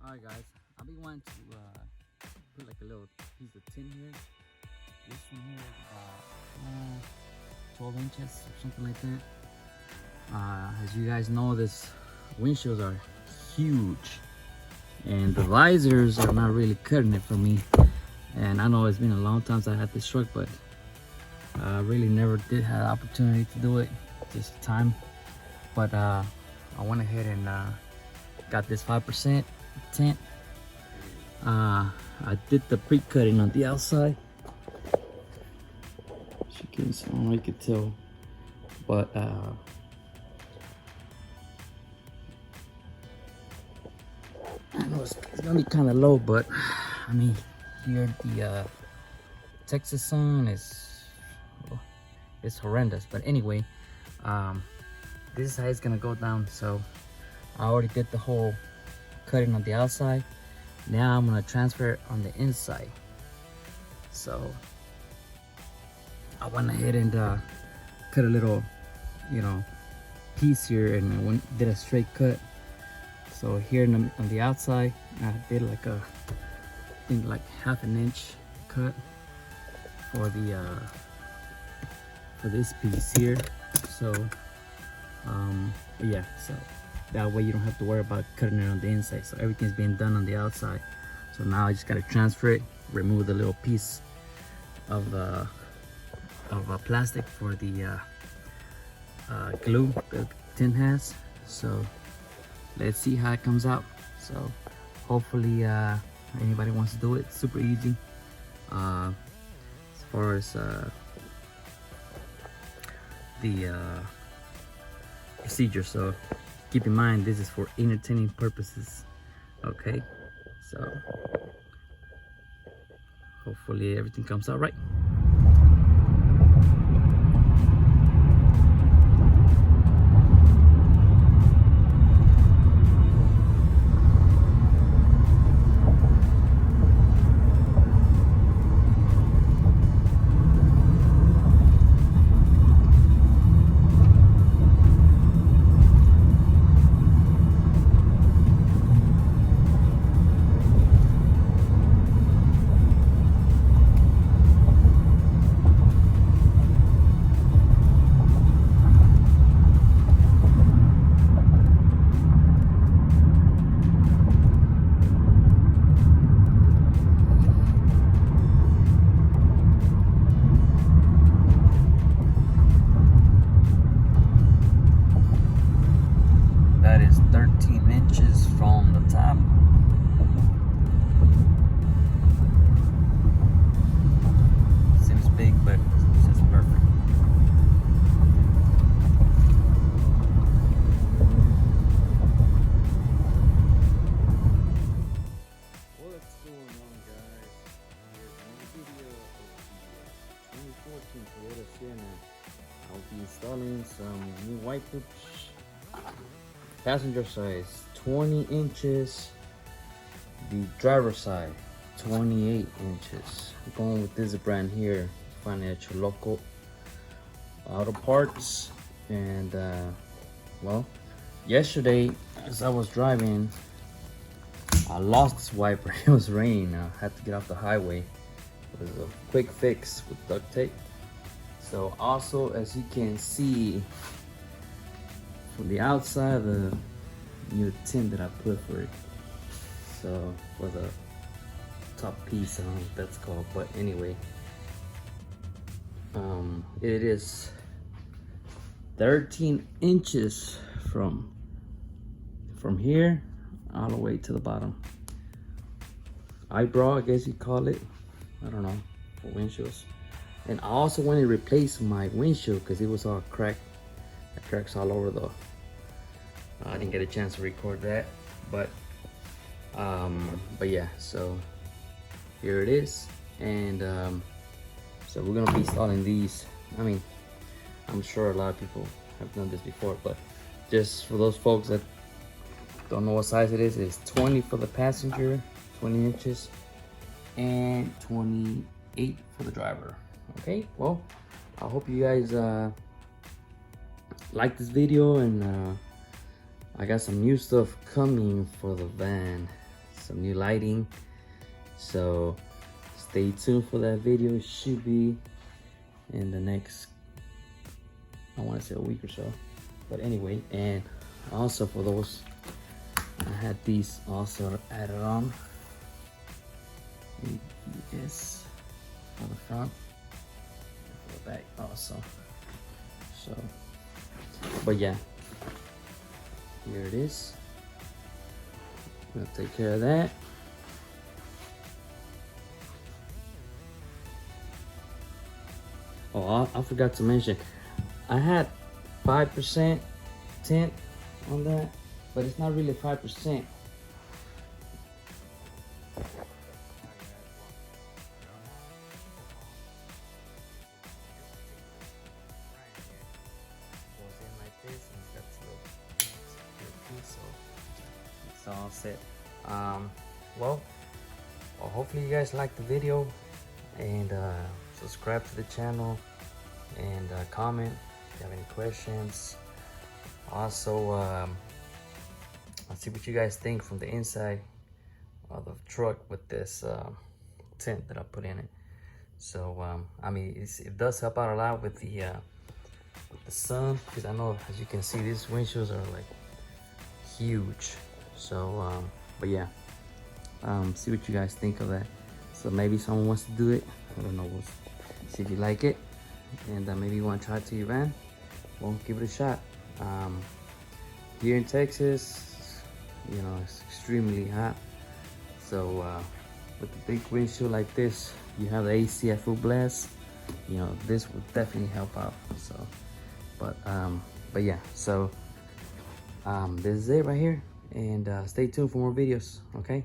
Alright guys, I'll be wanting to put like a little piece of tin here. This one here is about 12 inches or something like that. As you guys know, this windshields are huge and the visors are not really cutting it for me. And I know it's been a long time since I had this truck, but I really never did have the opportunity to do it, just time. But I went ahead and got this 5% tint. I did the pre-cutting on the outside. As you can see, I don't know if you can tell, but I know it's gonna be kind of low, but I mean, here the Texas sun is horrendous. But anyway, this is how it's gonna go down. So I already did the whole cutting on the outside. Now I'm gonna transfer it on the inside. So I went ahead and cut a little, piece here and did a straight cut. So here on the outside, I did like I think like ½ inch cut for the for this piece here. So yeah, so that way you don't have to worry about cutting it on the inside. So everything's being done on the outside. So now I just gotta transfer it, remove the little piece of plastic for the glue the tin has. So let's see how it comes out. So hopefully anybody wants to do it, super easy. As far as the procedure, so keep in mind this is for entertaining purposes, okay? So hopefully everything comes out right. That is 13 inches from the top. Seems big, but it's just perfect. What's going on, guys? Here's another video of the 2014 Toyota Sienna. I'll be installing some new wipers. Passenger size 20 inches, the driver side 28 inches. I'm going with this brand here, find it at your local auto parts. And well, yesterday as I was driving, I lost this wiper. It was raining. I had to get off the highway. It was a quick fix with duct tape. So also, as you can see from the outside, the new tint that I put for it. So for the top piece, I don't know what that's called, but anyway, it is 13 inches from here all the way to the bottom. Eyebrow, I guess you call it. I don't know, for windshields. And I also want to replace my windshield because it was all cracked. The cracks all over the. I didn't get a chance to record that, but yeah. So here it is, and so we're gonna be installing these. I mean, I'm sure a lot of people have done this before, but just for those folks that don't know what size it is, it's 20 for the passenger, 20 inches, and 28 for the driver. Okay, well, I hope you guys like this video, and I got some new stuff coming for the van. some new lighting. So stay tuned for that video. It should be in the next, I want to say, a week or so. But anyway, and also for those, I had these also added on. This on the front, for the back also. So, but yeah, here it is. I'm gonna take care of that. Oh, I forgot to mention, I had 5% tint on that, but it's not really 5%. So it's all set. Well, hopefully you guys liked the video, and subscribe to the channel, and comment if you have any questions. Also, let's see what you guys think from the inside of the truck with this tint that I put in it. So I mean, it does help out a lot with the sun, because I know, as you can see, these windshields are like huge. So but yeah, see what you guys think of that. So maybe someone wants to do it, I don't know, we'll see if you like it, and maybe you want to try it to your van. Well, give it a shot. Here in Texas, you know, it's extremely hot, so with the big windshield like this, you have the AC at full blast, you know, this would definitely help out. So but yeah, so this is it right here, and stay tuned for more videos. Okay.